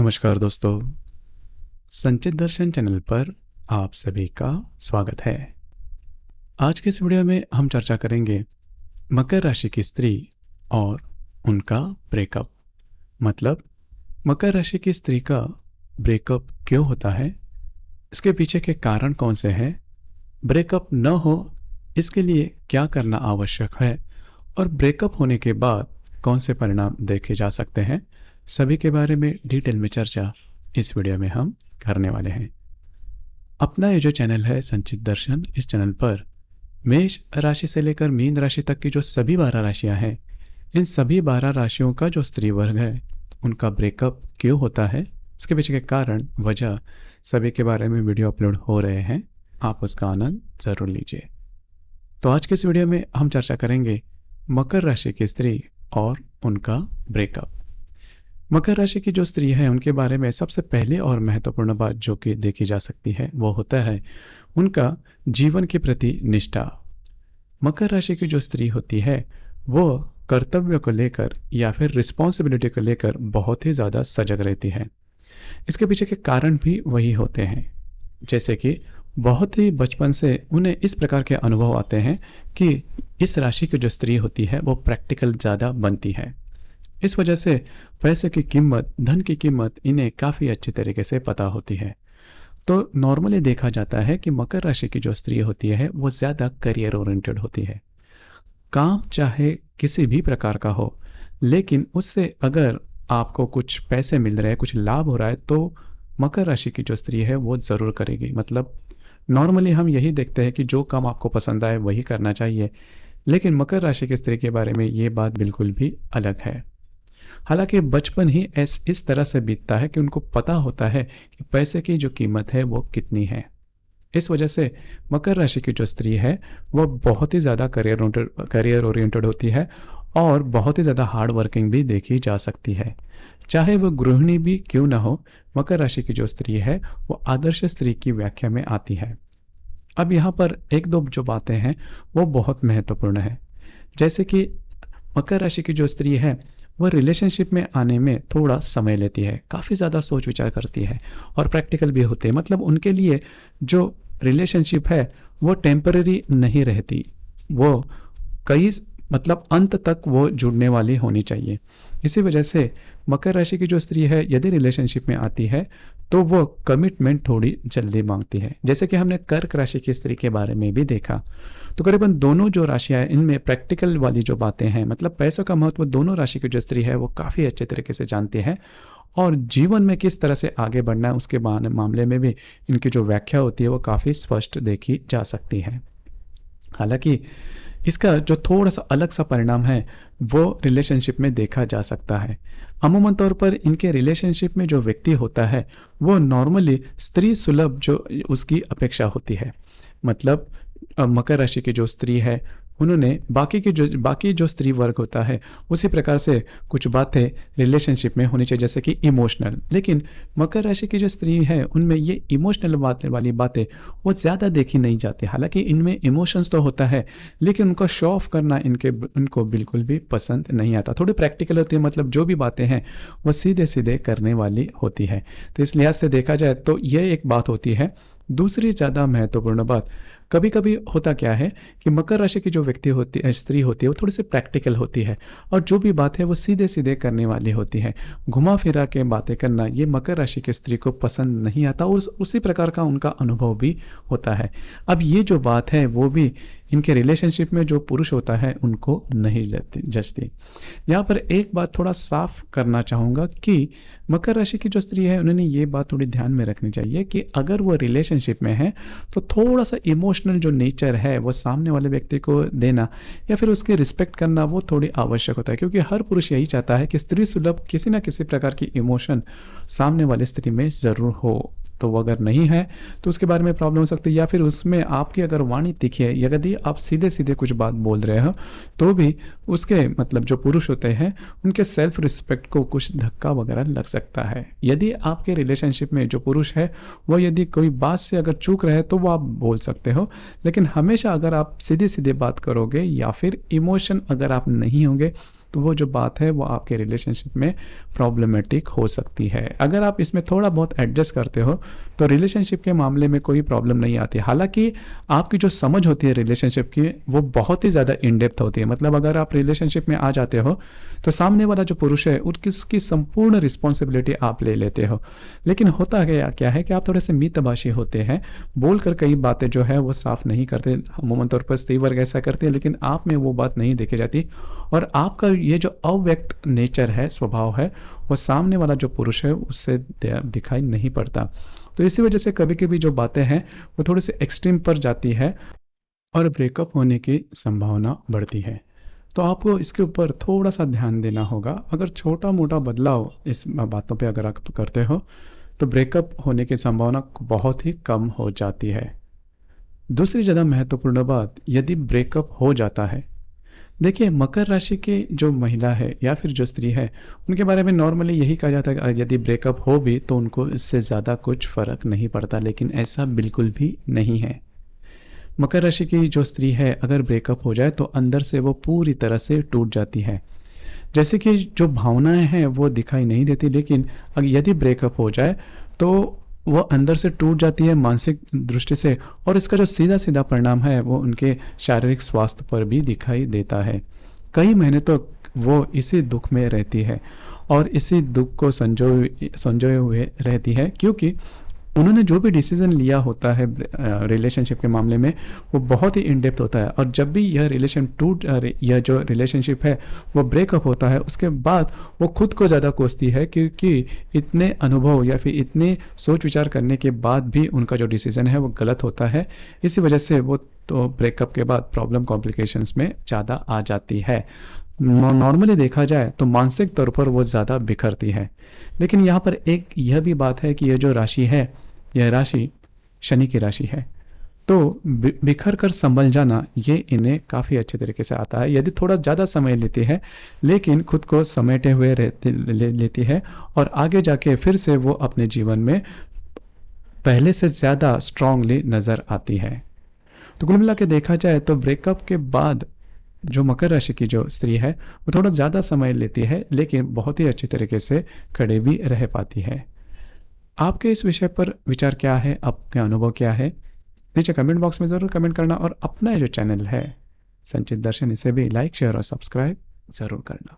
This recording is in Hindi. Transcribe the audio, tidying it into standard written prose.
नमस्कार दोस्तों, संचित दर्शन चैनल पर आप सभी का स्वागत है। आज के इस वीडियो में हम चर्चा करेंगे मकर राशि की स्त्री और उनका ब्रेकअप। मतलब मकर राशि की स्त्री का ब्रेकअप क्यों होता है, इसके पीछे के कारण कौन से हैं, ब्रेकअप न हो इसके लिए क्या करना आवश्यक है और ब्रेकअप होने के बाद कौन से परिणाम देखे जा सकते हैं, सभी के बारे में डिटेल में चर्चा इस वीडियो में हम करने वाले हैं। अपना ये जो चैनल है संचित दर्शन, इस चैनल पर मेष राशि से लेकर मीन राशि तक की जो सभी 12 राशियां हैं, इन सभी 12 राशियों का जो स्त्री वर्ग है उनका ब्रेकअप क्यों होता है, इसके पीछे के कारण, वजह, सभी के बारे में वीडियो अपलोड हो रहे हैं। आप उसका आनंद जरूर लीजिए। तो आज के इस वीडियो में हम चर्चा करेंगे मकर राशि की स्त्री और उनका ब्रेकअप। मकर राशि की जो स्त्री है उनके बारे में सबसे पहली और महत्वपूर्ण बात जो कि देखी जा सकती है वो होता है उनका जीवन के प्रति निष्ठा। मकर राशि की जो स्त्री होती है वो कर्तव्य को लेकर या फिर रिस्पॉन्सिबिलिटी को लेकर बहुत ही ज़्यादा सजग रहती है। इसके पीछे के कारण भी वही होते हैं, जैसे कि बहुत ही बचपन से उन्हें इस प्रकार के अनुभव आते हैं कि इस राशि की जो स्त्री होती है वो प्रैक्टिकल ज़्यादा बनती है। इस वजह से पैसे की कीमत, धन की कीमत इन्हें काफ़ी अच्छी तरीके से पता होती है। तो नॉर्मली देखा जाता है कि मकर राशि की जो स्त्री होती है वो ज़्यादा करियर ओरिएंटेड होती है। काम चाहे किसी भी प्रकार का हो, लेकिन उससे अगर आपको कुछ पैसे मिल रहे हैं, कुछ लाभ हो रहा है, तो मकर राशि की जो स्त्री है वो ज़रूर करेगी। मतलब नॉर्मली हम यही देखते हैं कि जो काम आपको पसंद आए वही करना चाहिए, लेकिन मकर राशि की स्त्री के बारे में ये बात बिल्कुल भी अलग है। हालांकि बचपन ही इस तरह से बीतता है कि उनको पता होता है कि पैसे की जो कीमत है वो कितनी है। इस वजह से मकर राशि की जो स्त्री है वो बहुत ही ज़्यादा करियर ओरिएंटेड होती है और बहुत ही ज़्यादा हार्ड वर्किंग भी देखी जा सकती है। चाहे वो गृहिणी भी क्यों ना हो, मकर राशि की जो स्त्री है वो आदर्श स्त्री की व्याख्या में आती है। अब यहाँ पर एक दो जो बातें हैं वो बहुत महत्वपूर्ण है। जैसे कि मकर राशि की जो स्त्री है वह रिलेशनशिप में आने में थोड़ा समय लेती है, काफ़ी ज़्यादा सोच विचार करती है और प्रैक्टिकल भी होते हैं। मतलब उनके लिए जो रिलेशनशिप है वो टेम्पररी नहीं रहती, वो कई अंत तक वो जुड़ने वाली होनी चाहिए। इसी वजह से मकर राशि की जो स्त्री है यदि रिलेशनशिप में आती है तो वो कमिटमेंट थोड़ी जल्दी मांगती है। जैसे कि हमने कर्क राशि की स्त्री के बारे में भी देखा, तो करीबन दोनों जो राशियां हैं इनमें प्रैक्टिकल वाली जो बातें हैं, मतलब पैसों का महत्व दोनों राशि की जो स्त्री है वो काफ़ी अच्छे तरीके से जानती है और जीवन में किस तरह से आगे बढ़ना है उसके मामले में भी इनकी जो व्याख्या होती है वो काफ़ी स्पष्ट देखी जा सकती है। हालांकि इसका जो थोड़ा सा अलग सा परिणाम है वो रिलेशनशिप में देखा जा सकता है। अमूमन तौर पर इनके रिलेशनशिप में जो व्यक्ति होता है वो नॉर्मली स्त्री सुलभ जो उसकी अपेक्षा होती है। मतलब मकर राशि की जो स्त्री है उन्होंने बाकी जो स्त्री वर्ग होता है उसी प्रकार से कुछ बातें रिलेशनशिप में होनी चाहिए, जैसे कि इमोशनल। लेकिन मकर राशि की जो स्त्री है उनमें ये इमोशनल वाली बातें वो ज़्यादा देखी नहीं जाती। हालांकि इनमें इमोशंस तो होता है लेकिन उनका शो ऑफ करना इनको बिल्कुल भी पसंद नहीं आता। थोड़ी प्रैक्टिकल होती है, मतलब जो भी बातें हैं वो सीधे सीधे करने वाली होती है। तो इस लिहाज से देखा जाए तो ये एक बात होती है। दूसरी ज़्यादा महत्वपूर्ण बात, कभी कभी होता क्या है कि मकर राशि की जो स्त्री होती है वो थोड़ी सी प्रैक्टिकल होती है और जो भी बात है वो सीधे सीधे करने वाली होती है। घुमा फिरा के बातें करना ये मकर राशि की स्त्री को पसंद नहीं आता और उसी प्रकार का उनका अनुभव भी होता है। अब ये जो बात है वो भी इनके रिलेशनशिप में जो पुरुष होता है उनको नहीं जचती। यहाँ पर एक बात थोड़ा साफ करना चाहूँगा कि मकर राशि की जो स्त्री है उन्होंने ये बात थोड़ी ध्यान में रखनी चाहिए कि अगर वो रिलेशनशिप में है तो थोड़ा सा इमोशनल जो नेचर है वो सामने वाले व्यक्ति को देना या फिर उसकी रिस्पेक्ट करना वो थोड़ी आवश्यक होता है, क्योंकि हर पुरुष यही चाहता है कि स्त्री सुलभ किसी ना किसी प्रकार की इमोशन सामने वाले स्त्री में ज़रूर हो। तो वो अगर नहीं है तो उसके बारे में प्रॉब्लम हो सकती है, या फिर उसमें आपकी अगर वाणी तीखी है, यदि आप सीधे सीधे कुछ बात बोल रहे हो तो भी उसके जो पुरुष होते हैं उनके सेल्फ रिस्पेक्ट को कुछ धक्का वगैरह लग सकता है। यदि आपके रिलेशनशिप में जो पुरुष है वो यदि कोई बात से अगर चूक रहे तो वो आप बोल सकते हो, लेकिन हमेशा अगर आप सीधे सीधे बात करोगे या फिर इमोशन अगर आप नहीं होंगे तो वो जो बात है वो आपके रिलेशनशिप में प्रॉब्लमेटिक हो सकती है। अगर आप इसमें थोड़ा बहुत एडजस्ट करते हो तो रिलेशनशिप के मामले में कोई प्रॉब्लम नहीं आती। हालांकि आपकी जो समझ होती है रिलेशनशिप की वो बहुत ही ज़्यादा इन डेप्थ होती है। मतलब अगर आप रिलेशनशिप में आ जाते हो तो सामने वाला जो पुरुष है उसकी संपूर्ण रिस्पॉन्सिबिलिटी आप ले लेते हो। लेकिन होता क्या है कि आप थोड़े से मितभाषी होते हैं, बोलकर कई बातें जो है वो साफ नहीं करते। अमूमन तौर पर स्त्री वर्ग ऐसा करते हैं, लेकिन आप में वो बात नहीं देखी जाती और आपका ये जो अव्यक्त नेचर है, स्वभाव है, वो सामने वाला जो पुरुष है उससे दिखाई नहीं पड़ता। तो इसी वजह से कभी कभी जो बातें हैं वो थोड़ी सी एक्सट्रीम पर जाती है और ब्रेकअप होने की संभावना बढ़ती है। तो आपको इसके ऊपर थोड़ा सा ध्यान देना होगा। अगर छोटा मोटा बदलाव इस बातों पे अगर आप करते हो तो ब्रेकअप होने की संभावना बहुत ही कम हो जाती है। दूसरी ज़्यादा महत्वपूर्ण बात, यदि ब्रेकअप हो जाता है, देखिए मकर राशि की जो महिला है या फिर जो स्त्री है उनके बारे में नॉर्मली यही कहा जाता है कि यदि ब्रेकअप हो भी तो उनको इससे ज़्यादा कुछ फ़र्क नहीं पड़ता, लेकिन ऐसा बिल्कुल भी नहीं है। मकर राशि की जो स्त्री है अगर ब्रेकअप हो जाए तो अंदर से वो पूरी तरह से टूट जाती है। जैसे कि जो भावनाएं हैं वो दिखाई नहीं देती, लेकिन अगर यदि ब्रेकअप हो जाए तो वो अंदर से टूट जाती है मानसिक दृष्टि से, और इसका जो सीधा सीधा परिणाम है वो उनके शारीरिक स्वास्थ्य पर भी दिखाई देता है। कई महीने तो वो इसी दुख में रहती है और इसी दुख को संजोए हुए रहती है, क्योंकि उन्होंने जो भी डिसीजन लिया होता है रिलेशनशिप के मामले में वो बहुत ही इन डेप्थ होता है। और जब भी यह जो रिलेशनशिप है वो ब्रेकअप होता है उसके बाद वो खुद को ज़्यादा कोसती है, क्योंकि इतने अनुभव या फिर इतने सोच विचार करने के बाद भी उनका जो डिसीजन है वो गलत होता है। इसी वजह से वो तो ब्रेकअप के बाद प्रॉब्लम कॉम्प्लिकेशंस में ज़्यादा आ जाती है। नॉर्मली देखा जाए तो मानसिक तौर पर वो ज़्यादा बिखरती है। लेकिन यहाँ पर एक यह भी बात है कि यह जो राशि है, यह राशि शनि की राशि है, तो बिखर कर संभल जाना ये इन्हें काफ़ी अच्छे तरीके से आता है। यदि थोड़ा ज़्यादा समय लेती है लेकिन खुद को समेटे हुए लेती है और आगे जाके फिर से वो अपने जीवन में पहले से ज़्यादा स्ट्रांगली नज़र आती है। तो कुल मिला के देखा जाए तो ब्रेकअप के बाद जो मकर राशि की जो स्त्री है वो थोड़ा ज़्यादा समय लेती है लेकिन बहुत ही अच्छी तरीके से खड़े भी रह पाती है। आपके इस विषय पर विचार क्या है, आपके अनुभव क्या है, नीचे कमेंट बॉक्स में ज़रूर कमेंट करना और अपना जो चैनल है संचित दर्शन इसे भी लाइक शेयर और सब्सक्राइब ज़रूर करना।